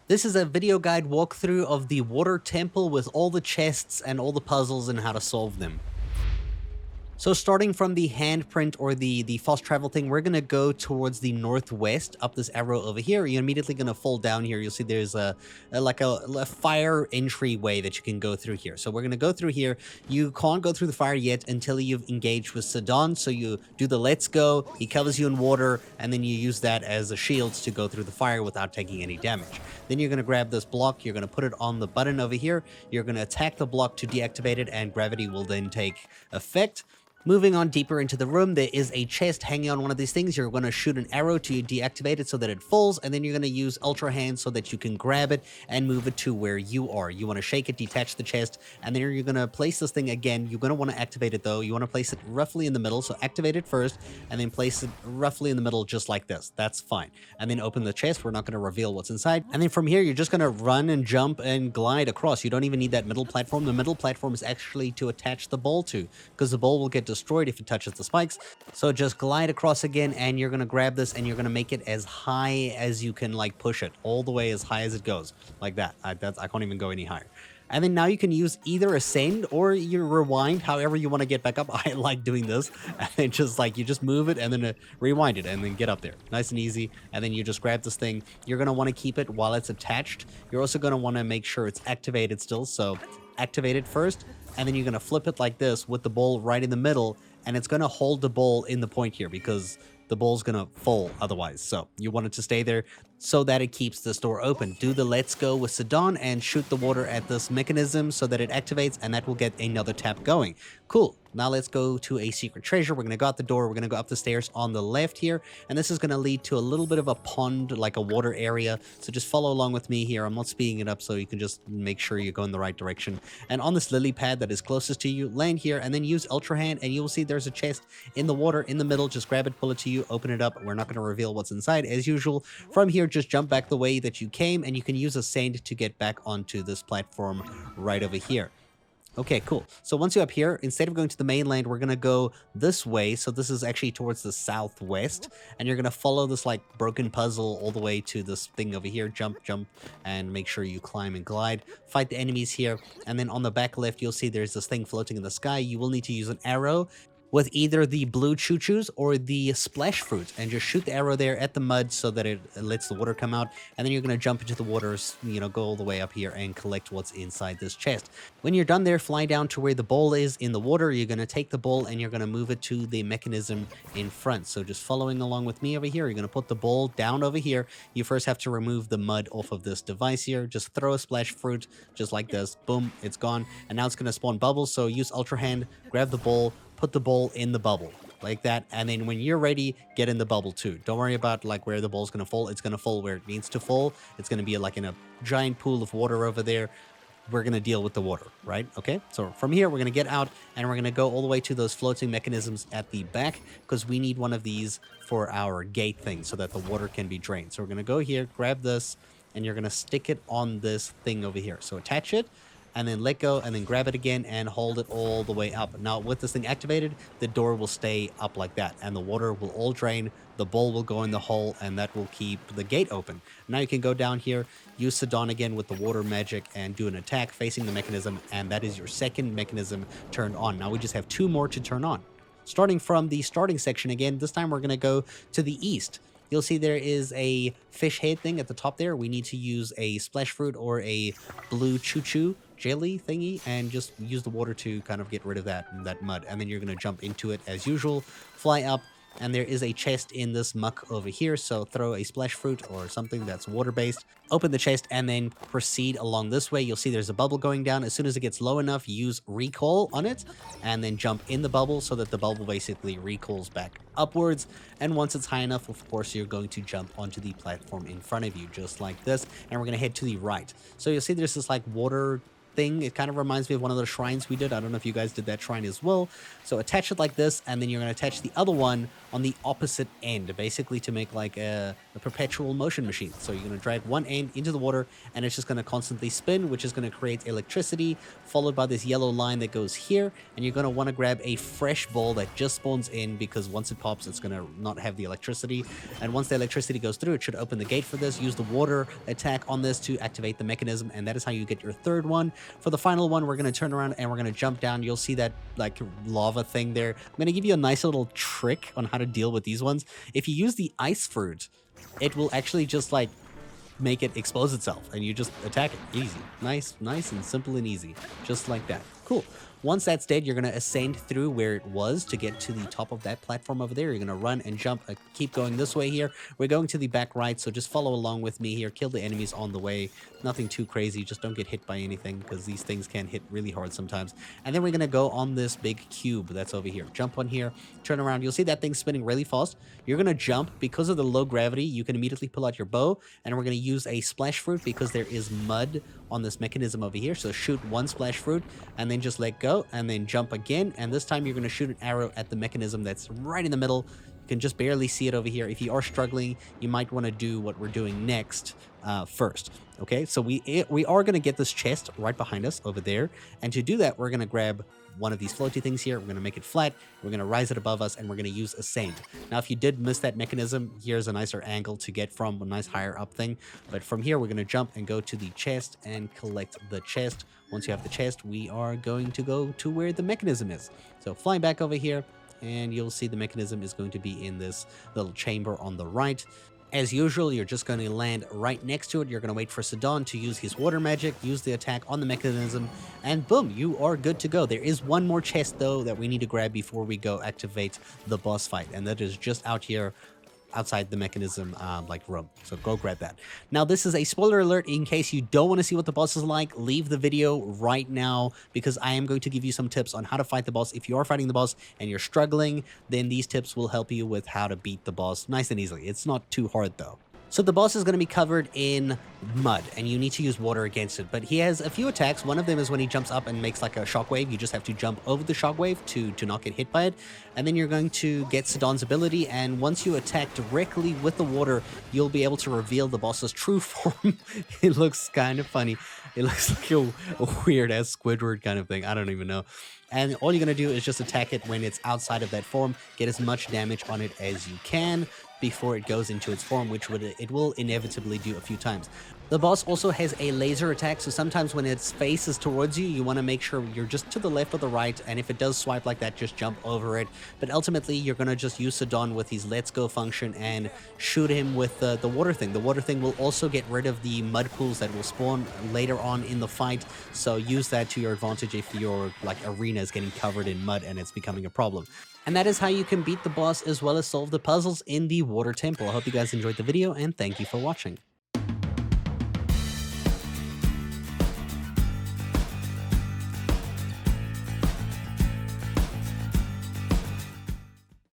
This is a video guide walkthrough of the water temple with all the chests and all the puzzles and how to solve them. So starting from the handprint or the fast travel thing, we're gonna go towards the northwest up this arrow over here. You're immediately gonna fall down here. You'll see there's a fire entryway that you can go through here. So we're gonna go through here. You can't go through the fire yet until you've engaged with Sidon. So you do the let's go. He covers you in water, and then you use that as a shield to go through the fire without taking any damage. Then you're gonna grab this block. You're gonna put it on the button over here. You're gonna attack the block to deactivate it, and gravity will then take effect. Moving on deeper into the room, there is a chest hanging on one of these things. You're going to shoot an arrow to deactivate it so that it falls, and then you're going to use Ultra Hand so that you can grab it and move it to where you are. You want to shake it, detach the chest, and then you're going to place this thing again. You're going to want to activate it though. You want to place it roughly in the middle, so activate it first, and then place it roughly in the middle just like this. That's fine. And then open the chest. We're not going to reveal what's inside. And then from here, you're just going to run and jump and glide across. You don't even need that middle platform. The middle platform is actually to attach the ball to, because the ball will get destroyed if it touches the spikes. So just glide across again, and you're going to grab this and you're going to make it as high as you can, like push it all the way as high as it goes, like that. I can't even go any higher. And then now you can use either ascend or you rewind, however you want to get back up. I like doing this, and then just like you just move it and then rewind it and then get up there. Nice and easy. And then you just grab this thing. You're going to want to keep it while it's attached. You're also going to want to make sure it's activated still. So activate it first, and then you're going to flip it like this with the ball right in the middle, and it's going to hold the ball in the point here because the ball's going to fall otherwise. So you want it to stay there so that it keeps this door open. Do the let's go with Sidon and shoot the water at this mechanism so that it activates, and that will get another tap going. Cool. Now let's go to a secret treasure. We're going to go out the door. We're going to go up the stairs on the left here. And this is going to lead to a little bit of a pond, like a water area. So just follow along with me here. I'm not speeding it up so you can just make sure you go in the right direction. And on this lily pad that is closest to you, land here and then use Ultra Hand, and you will see there's a chest in the water in the middle. Just grab it, pull it to you, open it up. We're not going to reveal what's inside as usual. From here, just jump back the way that you came, and you can use Ascend to get back onto this platform right over here. Okay, cool. So once you're up here, instead of going to the mainland, we're going to go this way. So this is actually towards the southwest. And you're going to follow this like broken puzzle all the way to this thing over here. Jump, jump, and make sure you climb and glide. Fight the enemies here. And then on the back left, you'll see there's this thing floating in the sky. You will need to use an arrow with either the blue choo-choos or the splash fruit, and just shoot the arrow there at the mud so that it lets the water come out. And then you're going to jump into the waters, go all the way up here and collect what's inside this chest. When you're done there, fly down to where the bowl is in the water. You're going to take the bowl and you're going to move it to the mechanism in front. So just following along with me over here, you're going to put the bowl down over here. You first have to remove the mud off of this device here. Just throw a splash fruit just like this. Boom, it's gone. And now it's going to spawn bubbles. So use Ultra Hand, grab the bowl, put the bowl in the bubble like that, and then when you're ready, get in the bubble too. Don't worry about like where the ball's gonna fall. It's gonna fall where it needs to fall. It's gonna be like in a giant pool of water over there. We're gonna deal with the water, right? Okay, so from here we're gonna get out, and we're gonna go all the way to those floating mechanisms at the back, because we need one of these for our gate thing so that the water can be drained. So we're gonna go here, grab this, and you're gonna stick it on this thing over here. So attach it, and then let go, and then grab it again and hold it all the way up. Now with this thing activated, the door will stay up like that, and the water will all drain, the bowl will go in the hole, and that will keep the gate open. Now you can go down here, use Sidon again with the water magic, and do an attack facing the mechanism, and that is your second mechanism turned on. Now we just have two more to turn on. Starting from the starting section again, this time we're going to go to the east. You'll see there is a fish head thing at the top there. We need to use a splash fruit or a blue choo-choo jelly thingy, and just use the water to kind of get rid of that mud. And then you're going to jump into it as usual, fly up, and there is a chest in this muck over here. So throw a splash fruit or something that's water-based, open the chest, and then proceed along this way. You'll see there's a bubble going down. As soon as it gets low enough, use recall on it, and then jump in the bubble so that the bubble basically recalls back upwards. And once it's high enough, of course, you're going to jump onto the platform in front of you, just like this. And we're going to head to the right. So you'll see there's this like water thing. It kind of reminds me of one of the shrines we did. I don't know if you guys did that shrine as well. So attach it like this, and then you're going to attach the other one on the opposite end, basically to make like a perpetual motion machine. So you're going to drag one end into the water, and it's just going to constantly spin, which is going to create electricity, followed by this yellow line that goes here. And you're going to want to grab a fresh ball that just spawns in, because once it pops, it's going to not have the electricity. And once the electricity goes through, it should open the gate for this. Use the water attack on this to activate the mechanism, and that is how you get your third one. For the final one, we're going to turn around and we're going to jump down. You'll see that like lava thing there. I'm going to give you a nice little trick on how to deal with these ones. If you use the ice fruit, it will actually just like make it expose itself, and you just attack it. Easy. Nice and simple and easy. Just like that. Cool. Once that's dead, you're going to ascend through where it was to get to the top of that platform over there. You're going to run and jump, keep going this way here. We're going to the back right, so just follow along with me here. Kill the enemies on the way. Nothing too crazy. Just don't get hit by anything, because these things can hit really hard sometimes. And then we're going to go on this big cube that's over here. Jump on here, turn around. You'll see that thing spinning really fast. You're going to jump. Because of the low gravity, you can immediately pull out your bow, and we're going to use a splash fruit because there is mud on this mechanism over here. So shoot one splash fruit, and then just let go, and then jump again. And this time you're going to shoot an arrow at the mechanism that's right in the middle. You can just barely see it over here. If you are struggling, you might want to do what we're doing next first. Okay, so we are going to get this chest right behind us over there, and to do that, we're going to grab one of these floaty things here. We're going to make it flat. We're going to rise it above us, and we're going to use Ascend. Now, if you did miss that mechanism, here's a nicer angle to get from, a nice higher up thing. But from here, we're going to jump and go to the chest and collect the chest. Once you have the chest, we are going to go to where the mechanism is. So flying back over here, and you'll see the mechanism is going to be in this little chamber on the right. As usual, you're just going to land right next to it. You're going to wait for Sidon to use his water magic, use the attack on the mechanism, and boom, you are good to go. There is one more chest, though, that we need to grab before we go activate the boss fight, and that is just out here outside the mechanism like room. So go grab that. Now, this is a spoiler alert. In case you don't want to see what the boss is like, leave the video right now, because I am going to give you some tips on how to fight the boss. If you are fighting the boss and you're struggling, then these tips will help you with how to beat the boss nice and easily. It's not too hard though. So the boss is going to be covered in mud, and you need to use water against it. But he has a few attacks. One of them is when he jumps up and makes like a shockwave. You just have to jump over the shockwave to not get hit by it. And then you're going to get Sidon's ability, and once you attack directly with the water, you'll be able to reveal the boss's true form. It looks kind of funny. It looks like a weird-ass Squidward kind of thing. I don't even know. And all you're going to do is just attack it when it's outside of that form. Get as much damage on it as you can before it goes into its form, which it will inevitably do a few times. The boss also has a laser attack, so sometimes when its face is towards you, you want to make sure you're just to the left or the right, and if it does swipe like that, just jump over it. But ultimately, you're going to just use Sidon with his Let's Go function and shoot him with the water thing. The water thing will also get rid of the mud pools that will spawn later on in the fight, so use that to your advantage if your like arena is getting covered in mud and it's becoming a problem. And that is how you can beat the boss as well as solve the puzzles in the Water Temple. I hope you guys enjoyed the video, and thank you for watching.